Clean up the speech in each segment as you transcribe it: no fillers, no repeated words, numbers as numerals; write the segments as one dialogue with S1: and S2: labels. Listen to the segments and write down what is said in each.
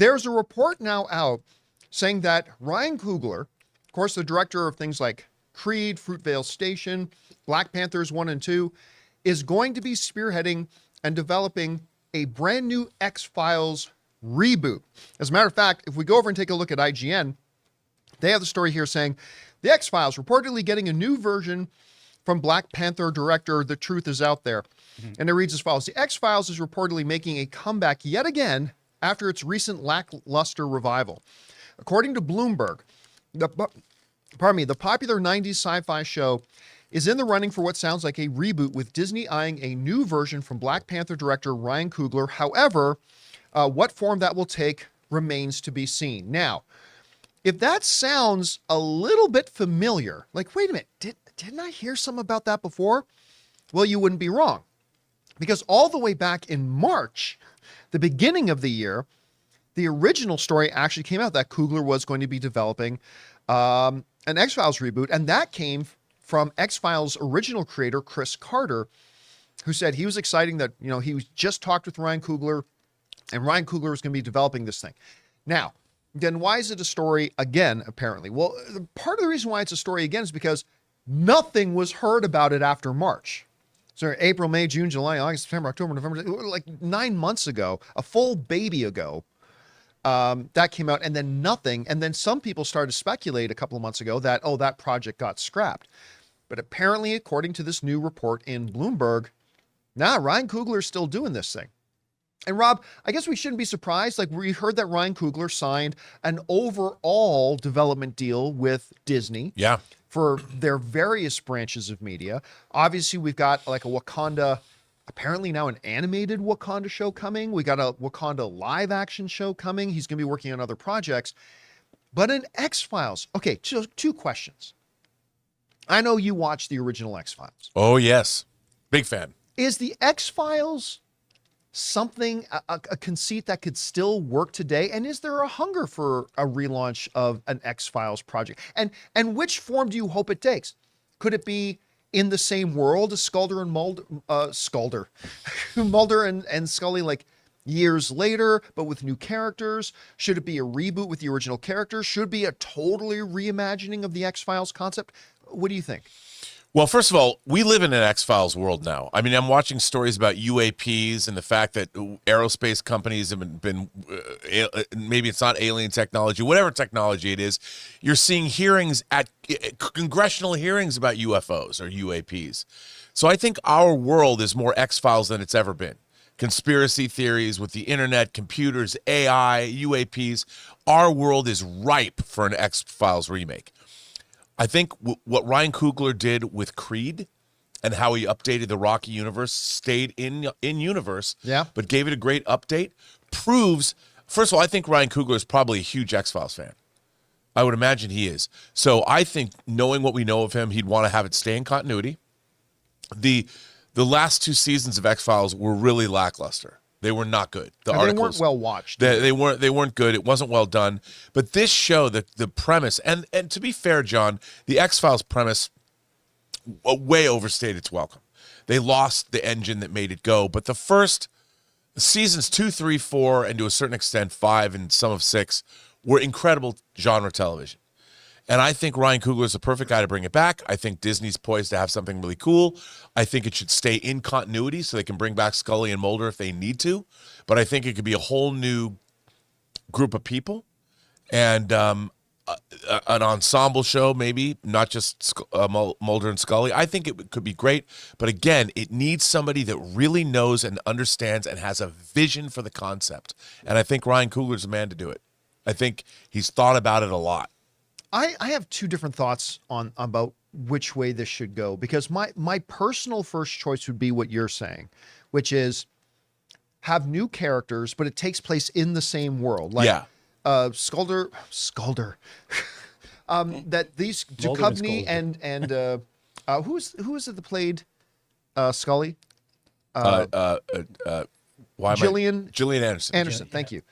S1: there's a report now out saying that Ryan Coogler, of course, the director of things like Creed, Fruitvale Station, Black Panthers 1 and 2, is going to be spearheading and developing a brand new X-Files reboot. As a matter of fact, if we go over and take a look at IGN, they have the story here saying, the X-Files reportedly getting a new version from Black Panther director The Truth Is Out There. And it reads as follows. The X-Files is reportedly making a comeback yet again after its recent lackluster revival. According to Bloomberg, the popular 90s sci-fi show is in the running for what sounds like a reboot, with Disney eyeing a new version from Black Panther director Ryan Coogler. However, what form that will take remains to be seen. Now, if that sounds a little bit familiar, like, wait a minute, didn't I hear something about that before? Well, you wouldn't be wrong. Because all the way back in March, the beginning of the year, the original story actually came out that Coogler was going to be developing an X-Files reboot, and that came from X-Files original creator Chris Carter, who said he was excited that, he just talked with Ryan Coogler, and Ryan Coogler was going to be developing this thing. Now, then why is it a story again, apparently? Well, part of the reason why it's a story again is because nothing was heard about it after March. So April, May, June, July, August, September, October, November, like 9 months ago, a full baby ago, that came out, and then nothing. And then some people started to speculate a couple of months ago that, that project got scrapped. But apparently, according to this new report in Bloomberg, Ryan Coogler is still doing this thing. And Rob, I guess we shouldn't be surprised. Like, we heard that Ryan Coogler signed an overall development deal with Disney.
S2: Yeah.
S1: For their various branches of media. Obviously, we've got like a Wakanda, apparently now an animated Wakanda show coming. We got a Wakanda live action show coming. He's going to be working on other projects. But in X-Files, okay, so 2 questions. I know you watched the original X-Files.
S2: Oh, yes. Big fan.
S1: Is the X-Files something, a conceit that could still work today? And is there a hunger for a relaunch of an X-Files project? And which form do you hope it takes? Could it be in the same world as Mulder and Scully, like years later, but with new characters? Should it be a reboot with the original characters? Should it be a totally reimagining of the X-Files concept? What do you think?
S2: Well, first of all, we live in an X-Files world now. I mean, I'm watching stories about UAPs and the fact that aerospace companies have been maybe it's not alien technology, whatever technology it is. You're seeing hearings at congressional hearings about UFOs or UAPs. So I think our world is more X-Files than it's ever been. Conspiracy theories with the internet, computers, AI, UAPs. Our world is ripe for an X-Files remake. I think what Ryan Coogler did with Creed and how he updated the Rocky universe, stayed in universe, but gave it a great update, proves, first of all, I think Ryan Coogler is probably a huge X-Files fan. I would imagine he is. So I think, knowing what we know of him, he'd want to have it stay in continuity. The last 2 seasons of X-Files were really lackluster. They were not good.
S1: They weren't well watched.
S2: They weren't good. It wasn't well done. But this show, the premise, and to be fair, John, the X-Files premise way overstayed its welcome. They lost the engine that made it go. But the first seasons 2, 3, 4, and to a certain extent 5 and some of 6 were incredible genre television. And I think Ryan Coogler is the perfect guy to bring it back. I think Disney's poised to have something really cool. I think it should stay in continuity so they can bring back Scully and Mulder if they need to. But I think it could be a whole new group of people and an ensemble show, maybe, not just Mulder and Scully. I think it could be great. But again, it needs somebody that really knows and understands and has a vision for the concept. And I think Ryan Coogler's the man to do it. I think he's thought about it a lot.
S1: I have 2 different thoughts about which way this should go, because my personal first choice would be what you're saying, which is have new characters, but it takes place in the same world. Like, Sculder, that these Duchovny and who is it that played Scully? Gillian Anderson. Thank you.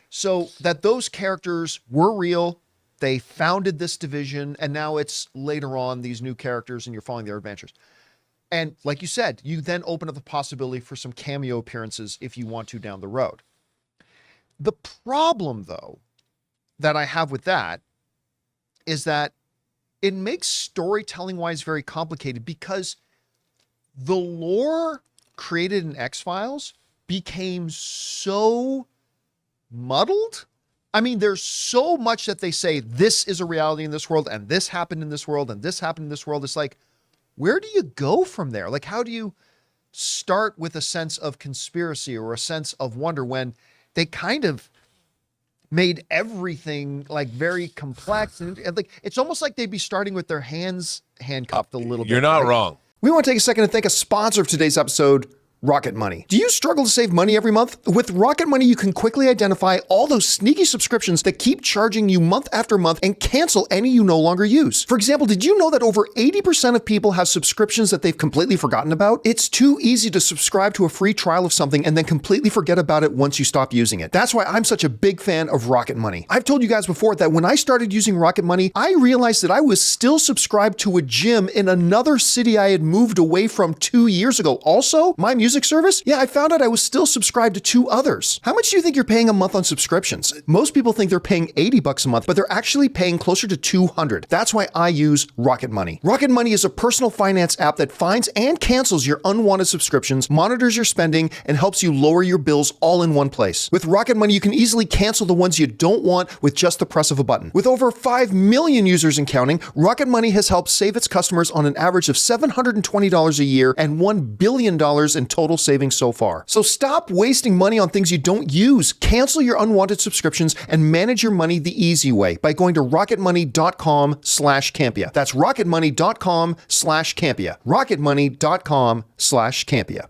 S1: So that those characters were real. They founded this division, and now it's later on these new characters, and you're following their adventures. And like you said, you then open up the possibility for some cameo appearances if you want to down the road. The problem, though, that I have with that is that it makes storytelling-wise very complicated because the lore created in X-Files became so muddled. I mean, there's so much that they say this is a reality in this world, and this happened in this world, and this happened in this world. It's like, where do you go from there? Like, how do you start with a sense of conspiracy or a sense of wonder when they kind of made everything like very complex and like it's almost like they'd be starting with their hands handcuffed a little bit.
S2: You're not wrong.
S3: We want to take a second to thank a sponsor of today's episode, Rocket Money. Do you struggle to save money every month? With Rocket Money, you can quickly identify all those sneaky subscriptions that keep charging you month after month and cancel any you no longer use. For example, did you know that over 80% of people have subscriptions that they've completely forgotten about? It's too easy to subscribe to a free trial of something and then completely forget about it once you stop using it. That's why I'm such a big fan of Rocket Money. I've told you guys before that when I started using Rocket Money, I realized that I was still subscribed to a gym in another city I had moved away from 2 years ago. Also, my music service? Yeah, I found out I was still subscribed to 2 others. How much do you think you're paying a month on subscriptions? Most people think they're paying $80 a month, but they're actually paying closer to $200. That's why I use Rocket Money. Rocket Money is a personal finance app that finds and cancels your unwanted subscriptions, monitors your spending, and helps you lower your bills all in one place. With Rocket Money, you can easily cancel the ones you don't want with just the press of a button. With over 5 million users and counting, Rocket Money has helped save its customers on an average of $720 a year and $1 billion in total savings so far. So stop wasting money on things you don't use. Cancel your unwanted subscriptions and manage your money the easy way by going to rocketmoney.com/Campea. That's rocketmoney.com/Campea. rocketmoney.com/Campea.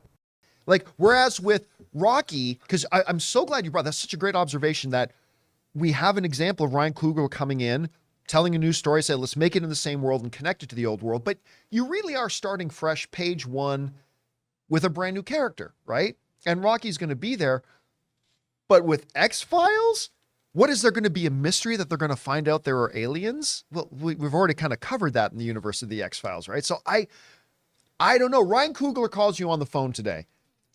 S1: Like, whereas with Rocky, because I'm so glad you brought that's such a great observation that we have an example of Ryan Coogler coming in, telling a new story, say, let's make it in the same world and connect it to the old world. But you really are starting fresh, page 1, with a brand new character, right? And Rocky's going to be there. But with X-Files, what is there going to be a mystery that they're going to find out there are aliens? Well, we've already kind of covered that in the universe of the X-Files, right? So I don't know. Ryan Coogler calls you on the phone today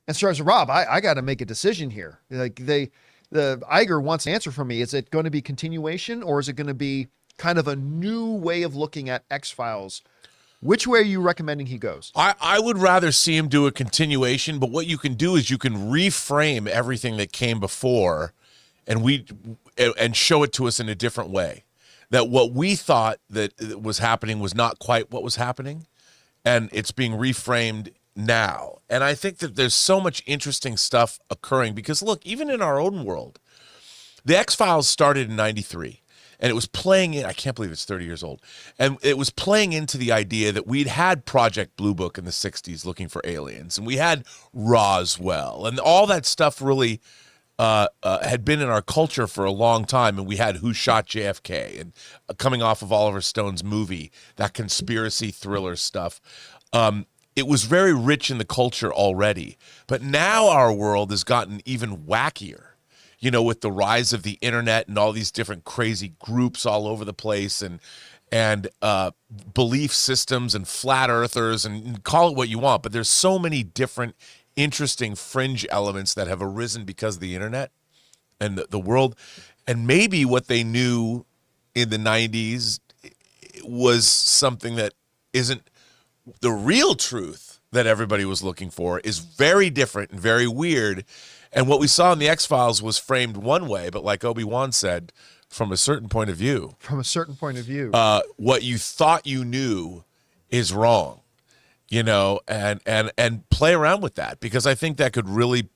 S1: and starts, Rob, I got to make a decision here. Like the Iger wants an answer from me. Is it going to be continuation or is it going to be kind of a new way of looking at X-Files? Which way are you recommending he goes?
S2: I would rather see him do a continuation, but what you can do is you can reframe everything that came before and show it to us in a different way. That what we thought that was happening was not quite what was happening, and it's being reframed now. And I think that there's so much interesting stuff occurring because, look, even in our own world, the X-Files started in 93. And it was playing in, I can't believe it's 30 years old. And it was playing into the idea that we'd had Project Blue Book in the 60s looking for aliens. And we had Roswell. And all that stuff really had been in our culture for a long time. And we had Who Shot JFK and coming off of Oliver Stone's movie, that conspiracy thriller stuff. It was very rich in the culture already. But now our world has gotten even wackier. You know, with the rise of the internet and all these different crazy groups all over the place and belief systems and flat earthers and call it what you want. But there's so many different interesting fringe elements that have arisen because of the internet and the world. And maybe what they knew in the 90s was something that isn't the real truth that everybody was looking for, is very different and very weird. And what we saw in the X-Files was framed one way, but like Obi-Wan said, from a certain point of view.
S1: From a certain point of view.
S2: What you thought you knew is wrong, you know, and play around with that because I think that could really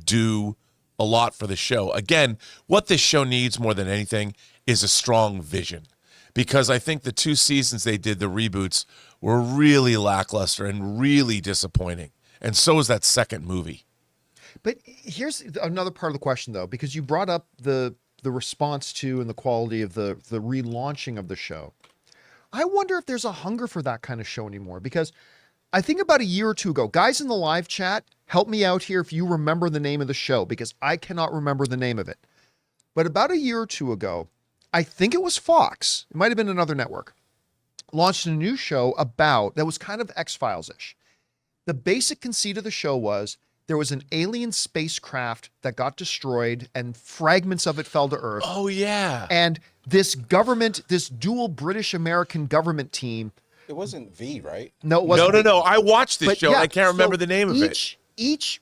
S2: do a lot for the show. Again, what this show needs more than anything is a strong vision because I think the 2 seasons they did, the reboots, were really lackluster and really disappointing. And so is that second movie.
S1: But here's another part of the question, though, because you brought up the response to and the quality of the relaunching of the show. I wonder if there's a hunger for that kind of show anymore, because I think about a year or two ago, guys in the live chat, help me out here if you remember the name of the show, because I cannot remember the name of it. But about a year or two ago, I think it was Fox, it might have been another network, launched a new show that was kind of X-Files-ish. The basic conceit of the show was there was an alien spacecraft that got destroyed and fragments of it fell to Earth.
S2: Oh yeah.
S1: And this government, this dual British-American government team.
S4: It wasn't V, right?
S1: No, it wasn't.
S2: No. I watched this
S1: But
S2: show.
S1: yeah,
S2: And I can't remember
S1: so
S2: the name of it.
S1: Each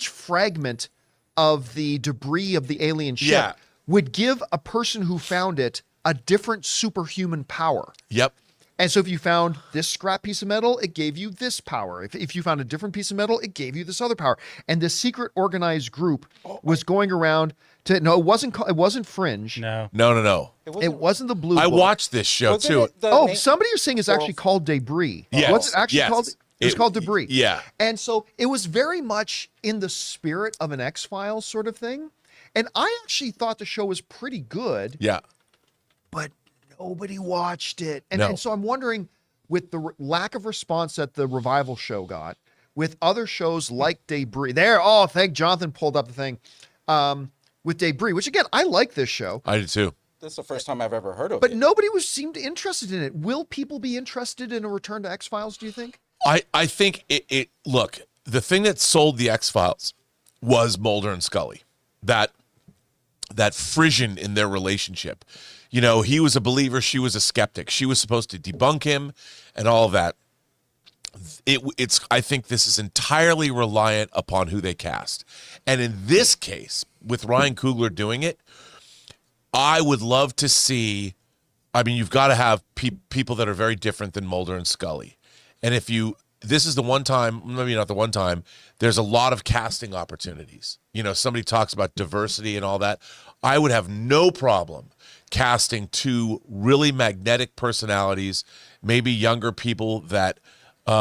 S1: fragment of the debris of the alien ship
S2: Yeah.
S1: would give a person who found it a different superhuman power.
S2: Yep.
S1: And so if you found this scrap piece of metal, it gave you this power. If you found a different piece of metal, it gave you this other power. And this secret organized group was going around to, no, it wasn't Fringe.
S5: No.
S2: No.
S1: It wasn't the Blue
S2: I
S1: Book.
S2: watched this show
S4: Wasn't
S2: too.
S4: it the
S1: Oh,
S4: main-
S1: somebody was saying it's actually called Debris.
S2: Yes,
S1: What's it actually
S2: yes.
S1: called? It was
S2: It-
S1: called Debris.
S2: yeah.
S1: And so it was very much in the spirit of an X-Files sort of thing. And I actually thought the show was pretty good,
S2: Yeah.
S1: but nobody watched it. And,
S2: No.
S1: and so I'm wondering, with the lack of response that the Revival show got, with other shows like Debris, thank Jonathan pulled up the thing, with Debris, which again, I like this show,
S2: I did too.
S4: This is the first time I've ever heard of
S1: but
S4: it.
S1: nobody seemed interested in it. Will people be interested in a return to X-Files, do you think?
S2: I think it look, the thing that sold the X-Files was Mulder and Scully. That frisson in their relationship. You know, he was a believer, she was a skeptic. She was supposed to debunk him and all of that. I think this is entirely reliant upon who they cast. And in this case, with Ryan Coogler doing it, I would love to see, I mean, you've got to have people that are very different than Mulder and Scully. And this is the one time, maybe not the one time, there's a lot of casting opportunities. You know, somebody talks about diversity and all that. I would have no problem casting two really magnetic personalities, maybe younger people that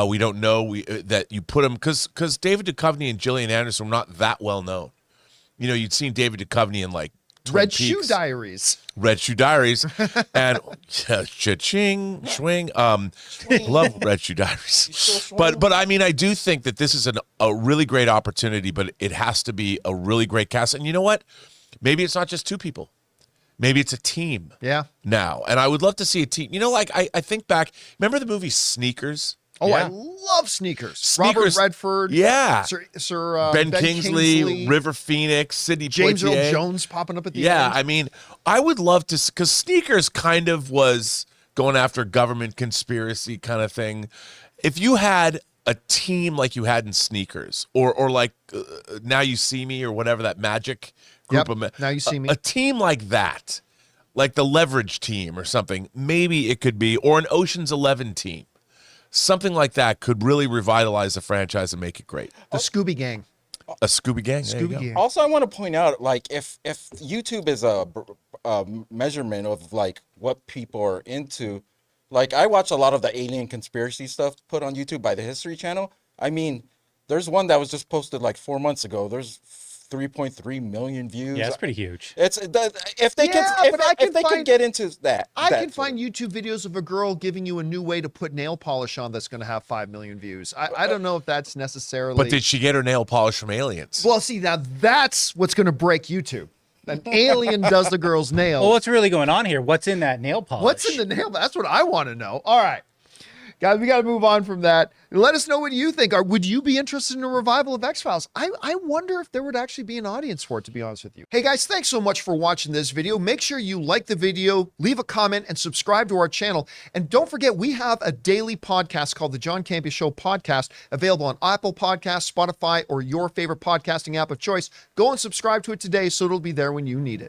S2: we don't know, that you put them, because David Duchovny and Gillian Anderson were not that well known. You know, you'd seen David Duchovny in like Twin
S1: Red Shoe
S2: Peaks.
S1: Diaries.
S2: Red Shoe Diaries, and cha-ching, swing. Love Red Shoe Diaries. But I mean, I do think that this is a really great opportunity, but it has to be a really great cast. And you know what? Maybe it's not just two people. Maybe it's a team.
S1: Yeah.
S2: Now, and I would love to see a team. You know, like I think back. Remember the movie Sneakers?
S1: Oh,
S5: Yeah.
S1: I love Sneakers.
S2: Sneakers.
S1: Robert Redford.
S2: Yeah.
S1: Sir
S2: Ben Kingsley, River Phoenix, Sidney
S1: James Earl
S2: Poitier.
S1: Jones popping up at the
S2: Yeah,
S1: end.
S2: I mean, I would love to, because Sneakers kind of was going after government conspiracy kind of thing. If you had a team like you had in Sneakers, or like Now You See Me, or whatever, that magic group
S1: Yep,
S2: of
S1: Now You See Me.
S2: a team like that, like the Leverage team or something, maybe it could be, or an Ocean's 11 team. Something like that could really revitalize the franchise and make it great.
S1: The Scooby Gang.
S2: A Scooby Gang. there you
S1: Scooby
S2: go.
S1: Gang.
S4: Also, I want to point out, like, if YouTube is a measurement of like what people are into, like, I watch a lot of the alien conspiracy stuff put on YouTube by the History Channel. I mean, there's one that was just posted like 4 months ago. There's 3.3 million views.
S5: Yeah, it's pretty huge.
S4: If they
S1: Yeah, but I can
S4: could
S1: find-
S4: get into that,
S1: I
S4: that
S1: can
S4: too.
S1: find YouTube videos of a girl giving you a new way to put nail polish on that's going to have 5 million views. I don't know if that's necessarily.
S2: But did she get her nail polish from aliens?
S1: Well, see, now that's what's going to break YouTube. An alien does the girl's nails.
S5: Well, what's really going on here? What's in that nail polish?
S1: What's in the nail? That's what I want to know. All right. Guys, we got to move on from that. Let us know what you think. Would you be interested in a revival of X-Files? I wonder if there would actually be an audience for it, to be honest with you. Hey guys, thanks so much for watching this video. Make sure you like the video, leave a comment, and subscribe to our channel. And don't forget, we have a daily podcast called the John Campea Show Podcast, available on Apple Podcasts, Spotify, or your favorite podcasting app of choice. Go and subscribe to it today so it'll be there when you need it.